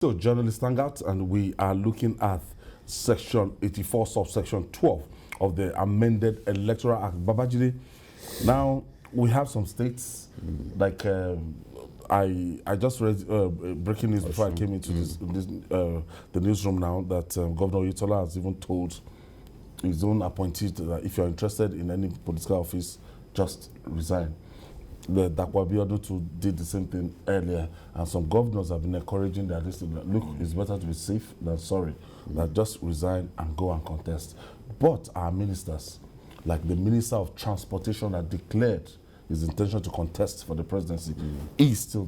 So, journalist hangout, and we are looking at section 84, subsection 12 of the amended Electoral Act. Babajide, now we have some states like I just read breaking news before I came into the newsroom now that Governor Yutola has even told his own appointees that if you're interested in any political office, just resign. The Dakwabiado too did the same thing earlier, and some governors have been encouraging their listeners. Look, it's better to be safe than sorry. That just resign and go and contest. But our ministers, like the Minister of Transportation, that declared his intention to contest for the presidency, is still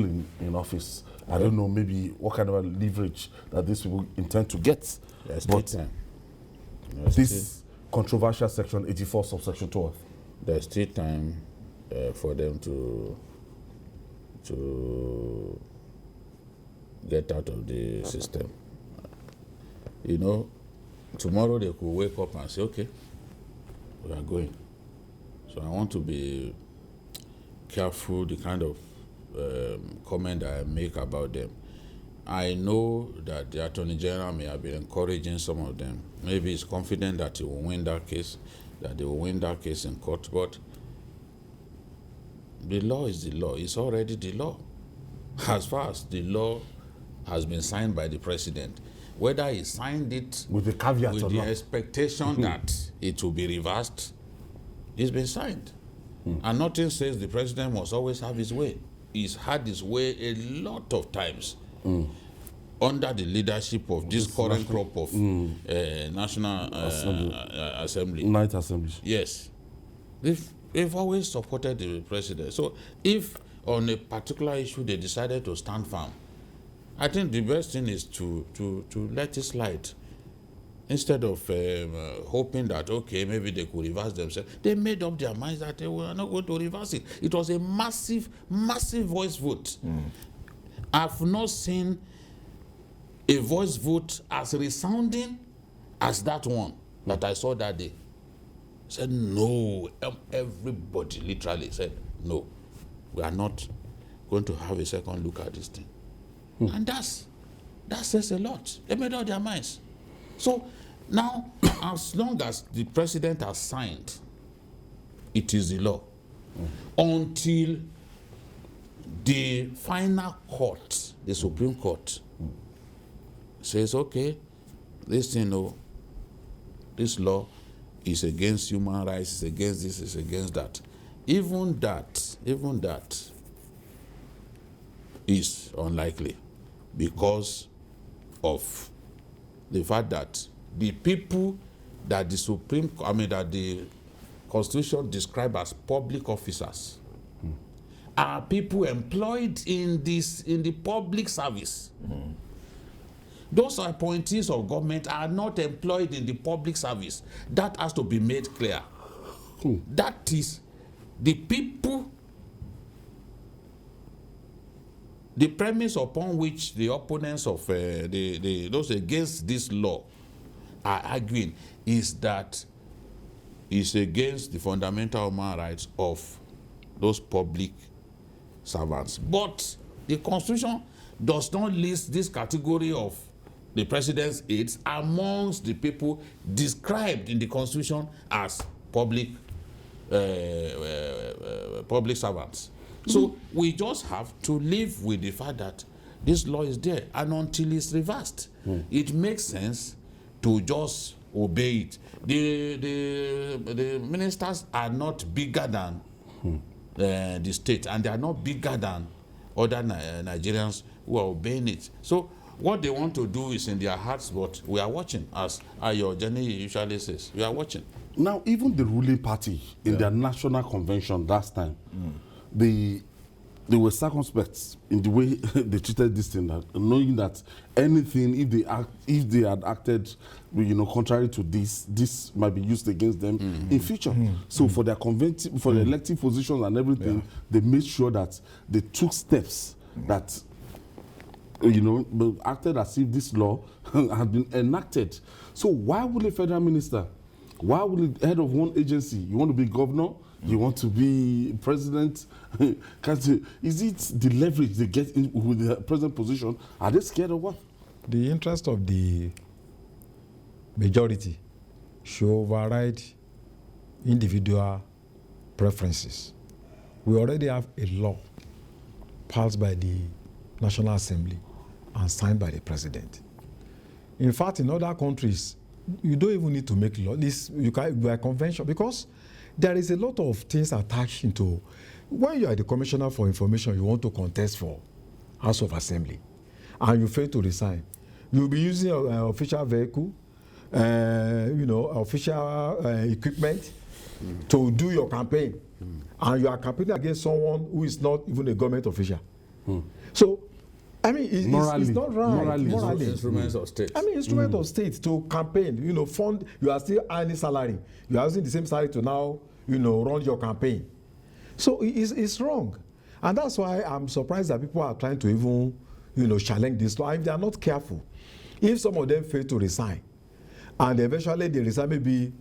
in office. I don't know, maybe what kind of a leverage that these people intend to get. But this controversial section 84, subsection 12. There's still time for them to get out of the system. You know, tomorrow they could wake up and say, okay, we are going. So I want to be careful the kind of comment I make about them. I know that the Attorney General may have been encouraging some of them. Maybe he's confident that he will win that case, that they will win that case in court, but the law is the law. It's already the law. As far as the law has been signed by the president, whether he signed it with the caveat with or the not, expectation that it will be reversed, it's been signed. And nothing says the president must always have his way. He's had his way a lot of times under the leadership of this current crop of National Assembly. Night assemblies. Yes. They've always supported the president. So if on a particular issue they decided to stand firm, I think the best thing is to let it slide. Instead of hoping that, okay, maybe they could reverse themselves. They made up their minds that they were not going to reverse it. It was a massive, massive voice vote. I've not seen a voice vote as resounding as that one that I saw that day. Said no. Everybody literally said no. We are not going to have a second look at this thing. And that says a lot. They made up their minds. So now, as long as the president has signed, it is the law. Until the final court, the Supreme Court, says, okay, this thing, this law is against human rights, it's against this, it's against that. Even that is unlikely because of the fact that the people that the Constitution describes as public officers are people employed in the public service. Those appointees of government are not employed in the public service. That has to be made clear. That is the people, the premise upon which the opponents of those against this law are arguing is that it's against the fundamental human rights of those public servants. But the Constitution does not list this category of the president's aides amongst the people described in the Constitution as public servants. So we just have to live with the fact that this law is there, and until it's reversed, it makes sense to just obey it. The ministers are not bigger than the state, and they are not bigger than other Nigerians who are obeying it. So what they want to do is in their hearts, but we are watching, as Ayo Jenny usually says. We are watching. Now, even the ruling party in their national convention last time, they were circumspect in the way they treated this thing, knowing that anything, if they had acted, contrary to this might be used against them in future. So for their for the elective positions and everything, they made sure that they took steps that acted as if this law had been enacted. So why would a federal minister, why would the head of one agency, you want to be governor, You want to be president? Is it the leverage they get in with the present position? Are they scared of what? The interest of the majority should override individual preferences. We already have a law passed by the National Assembly and signed by the president. In fact, in other countries, you don't even need to make law. This you can by convention, because there is a lot of things attached into. When you are the commissioner for information, you want to contest for House of Assembly, and you fail to resign, you'll be using an official vehicle, official equipment to do your campaign, and you are campaigning against someone who is not even a government official. So, I mean, it's not right. Morally. Instruments of state. I mean, instrument of state to campaign, fund, you are still earning salary. You are using the same salary to now, run your campaign. So it's wrong. And that's why I'm surprised that people are trying to even, challenge this law. If they are not careful, if some of them fail to resign, and eventually they resign maybe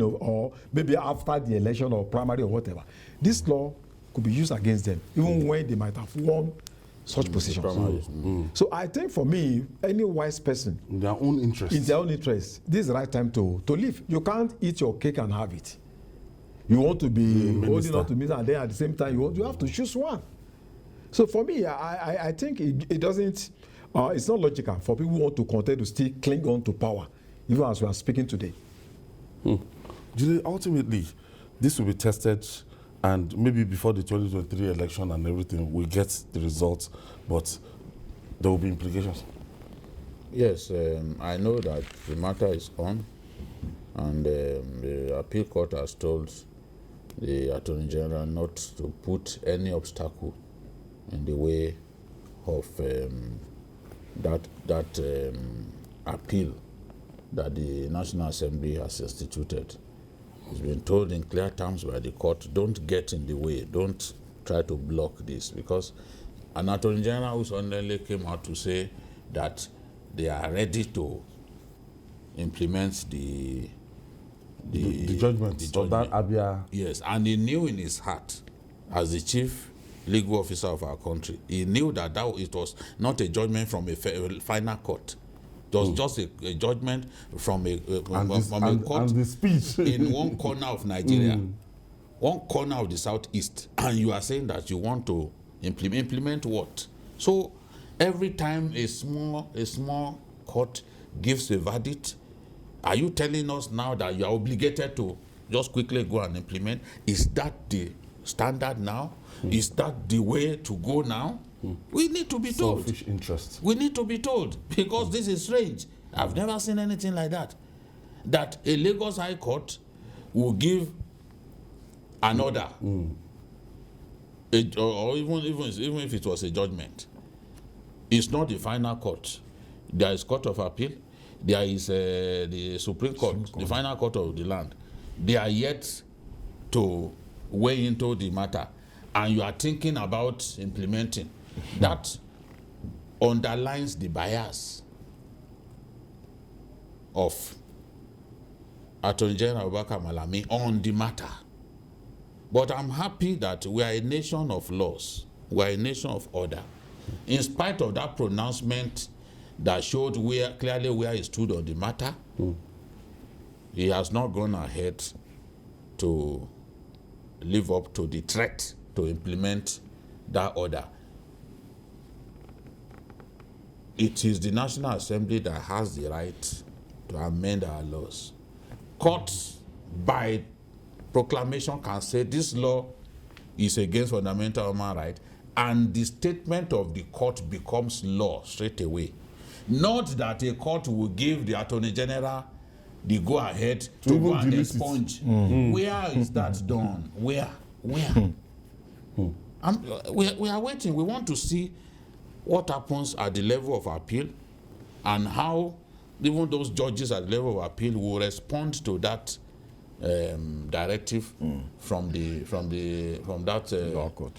or maybe after the election or primary or whatever, this law could be used against them, even when they might have won such positions. So I think for me, any wise person, in their own interest, this is the right time to leave. You can't eat your cake and have it. You want to be holding on to minister, and then at the same time you have to choose one. So for me, I think it doesn't. It's not logical for people who want to continue to still cling on to power, even as we are speaking today. Julie, ultimately, this will be tested, and maybe before the 2023 election and everything, we get the results, but there will be implications. Yes, I know that the matter is on, and the appeal court has told the Attorney General not to put any obstacle in the way of that appeal that the National Assembly has instituted. It's been told in clear terms by the court, don't get in the way, don't try to block this, because an Attorney General who suddenly came out to say that they are ready to implement the judgment of that Abia. Yes, and he knew in his heart, as the chief legal officer of our country, he knew that it was not a judgment from a final court. It was just a judgment from a court and the speech in one corner of Nigeria, one corner of the southeast, and you are saying that you want to implement what? So every time a small court gives a verdict, are you telling us now that you are obligated to just quickly go and implement? Is that the standard now? Is that the way to go now? We need to be told. Selfish interest. We need to be told, because this is strange. I've never seen anything like that. That a Lagos High Court will give an order, or even if it was a judgment. It's not the final court. There is Court of Appeal. There is the Supreme Court, the final court of the land. They are yet to weigh into the matter, and you are thinking about implementing. That underlines the bias of Attorney General Abubakar Malami on the matter. But I'm happy that we are a nation of laws. We are a nation of order. In spite of that pronouncement that showed clearly where he stood on the matter, he has not gone ahead to live up to the threat to implement that order. It is the National Assembly that has the right to amend our laws. Courts, by proclamation, can say this law is against fundamental human rights, and the statement of the court becomes law straight away. Not that a court will give the Attorney General the go-ahead to go and expunge. Where is that done? Where? We are waiting. We want to see what happens at the level of appeal, and how even those judges at the level of appeal will respond to that directive from that court,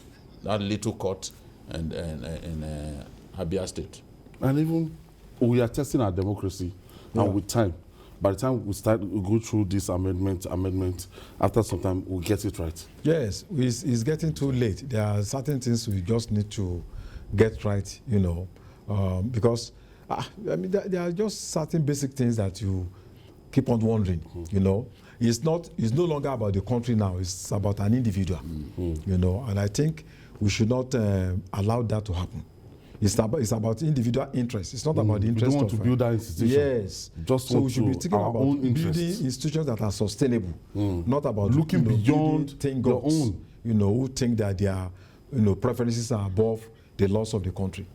that little court and in Abia State. And even we are testing our democracy, and with time, by the time we go through this amendment, after some time, we'll get it right. Yes, it's getting too late. There are certain things we just need to get right, you know, because I mean, there are just certain basic things that you keep on wondering, you know. It's no longer about the country now. It's about an individual, you know. And I think we should not allow that to happen. It's about individual interests. It's not about the interest we don't want of to build that institution. Yes. Just so we should be thinking about building interests. institutions that are sustainable, not about looking beyond their own. You know, who think that their preferences are above the laws of the country.